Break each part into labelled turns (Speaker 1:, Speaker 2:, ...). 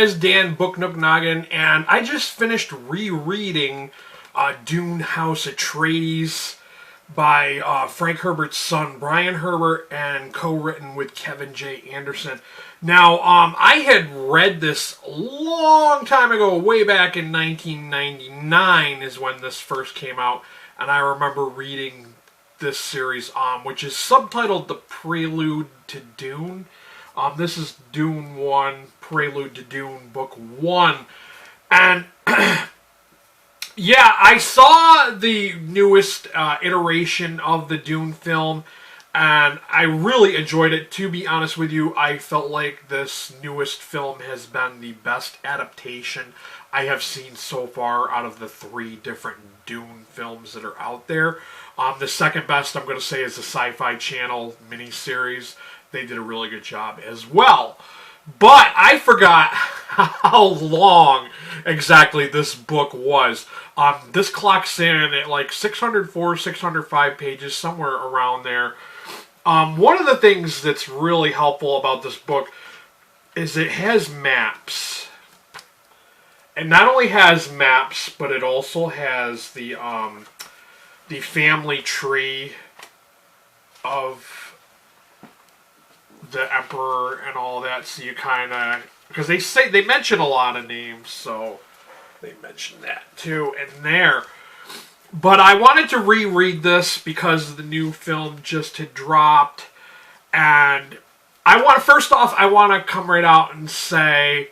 Speaker 1: guys, Dan Book Nook Noggin, and I just finished rereading Dune House Atreides by Frank Herbert's son, Brian Herbert, and co-written with Kevin J. Anderson. Now, I had read this a long time ago, way back in 1999 is when this first came out, and I remember reading this series, which is subtitled The Prelude to Dune. This is Dune 1, Prelude to Dune, Book 1. And, yeah, I saw the newest iteration of the Dune film, and I really enjoyed it. To be honest with you, I felt like this newest film has been the best adaptation I have seen so far out of the 3 different Dune films that are out there. The second best, I'm going to say, is the Sci-Fi Channel miniseries. They did a really good job as well. But I forgot how long exactly this book was. This clocks in at like 604, 605 pages, somewhere around there. One of the things that's really helpful about this book is it has maps. It not only has maps, but it also has the family tree of the Emperor and all that, so you kind of, because they mention a lot of names, so they mention that too in there. But I wanted to reread this because the new film just had dropped, and first off, I want to come right out and say,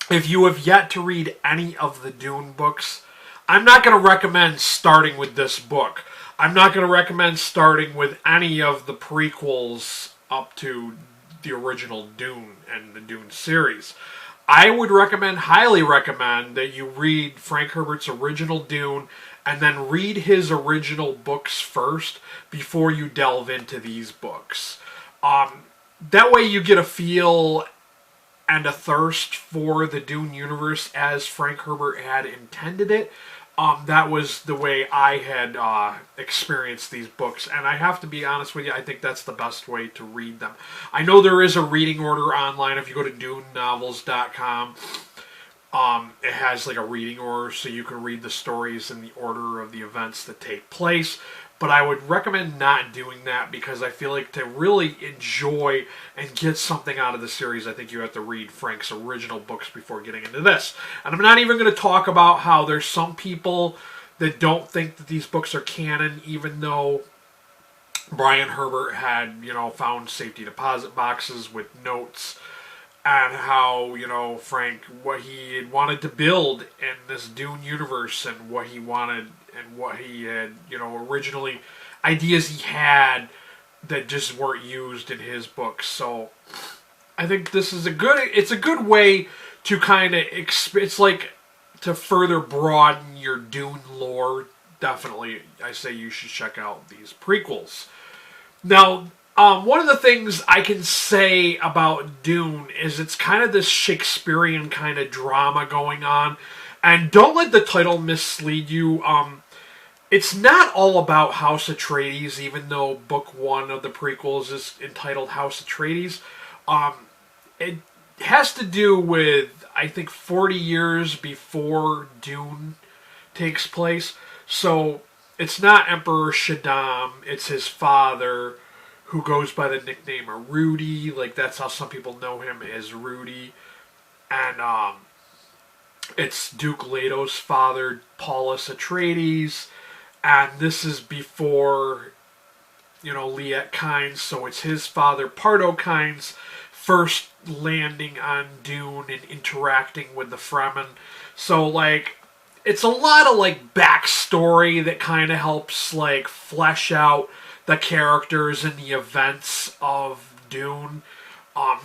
Speaker 1: if you have yet to read any of the Dune books, I'm not going to recommend starting with this book. I'm not going to recommend starting with any of the prequels up to the original Dune and the Dune series. I would highly recommend, that you read Frank Herbert's original Dune and then read his original books first before you delve into these books. That way you get a feel and a thirst for the Dune universe as Frank Herbert had intended it. That was the way I had experienced these books, and I have to be honest with you, I think that's the best way to read them. I know there is a reading order online. If you go to DuneNovels.com, it has like a reading order, so you can read the stories in the order of the events that take place. But I would recommend not doing that, because I feel like to really enjoy and get something out of the series, I think you have to read Frank's original books before getting into this. And I'm not even going to talk about how there's some people that don't think that these books are canon, even though Brian Herbert had, found safety deposit boxes with notes, and how, Frank, what he had wanted to build in this Dune universe, and what he wanted, and what he had, originally, ideas he had that just weren't used in his books. So I think this is it's a good way to kind of, it's like to further broaden your Dune lore. Definitely, I say you should check out these prequels. Now, one of the things I can say about Dune is it's kind of this Shakespearean kind of drama going on. And don't let the title mislead you. It's not all about House Atreides, even though Book 1 of the prequels is entitled House Atreides. It has to do with, I think, 40 years before Dune takes place. So it's not Emperor Shaddam, it's his father, who goes by the nickname of Rudy. Like, that's how some people know him, as Rudy. And it's Duke Lado's father, Paulus Atreides. And this is before, Liet Kynes. So it's his father, Pardo Kynes, first landing on Dune and interacting with the Fremen. So, it's a lot of, backstory that kind of helps, flesh out the characters and the events of Dune.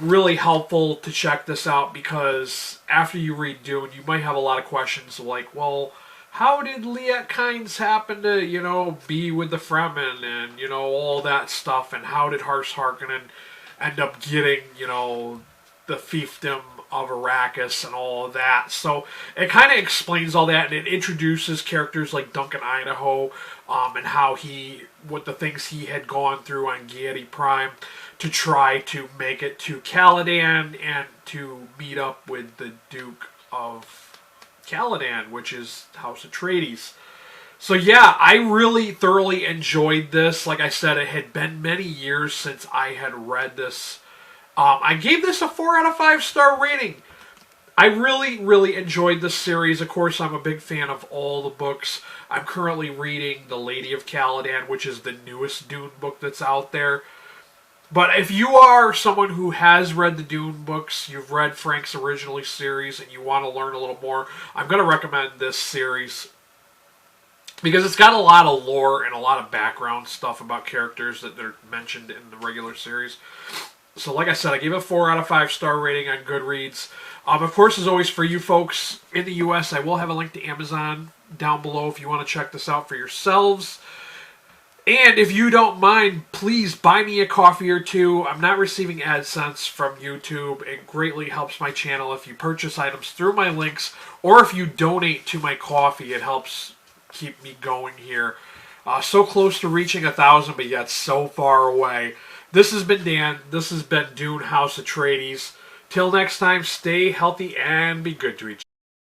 Speaker 1: Really helpful to check this out, because after you read Dune, you might have a lot of questions like, well, how did Liet Kynes happen to, be with the Fremen and, all that stuff, and how did Harsh Harkonnen end up getting, the fiefdom of Arrakis and all of that. So it kind of explains all that, and it introduces characters like Duncan Idaho, and how what the things he had gone through on Giedi Prime. to try to make it to Caladan and to meet up with the Duke of Caladan, which is House Atreides. So yeah, I really thoroughly enjoyed this. Like I said, it had been many years since I had read this. I gave this a 4 out of 5 star rating. I really, really enjoyed this series. Of course, I'm a big fan of all the books. I'm currently reading The Lady of Caladan, which is the newest Dune book that's out there. But if you are someone who has read the Dune books, you've read Frank's original series, and you want to learn a little more, I'm going to recommend this series. Because it's got a lot of lore and a lot of background stuff about characters that are mentioned in the regular series. So like I said, I gave it a 4 out of 5 star rating on Goodreads. Of course, as always, for you folks in the U.S., I will have a link to Amazon down below if you want to check this out for yourselves. And if you don't mind, please buy me a coffee or two. I'm not receiving AdSense from YouTube. It greatly helps my channel if you purchase items through my links, or if you donate to my coffee. It helps keep me going here. So close to reaching 1,000, but yet so far away. This has been Dan. This has been Dune House Atreides. Till next time, stay healthy and be good to each other.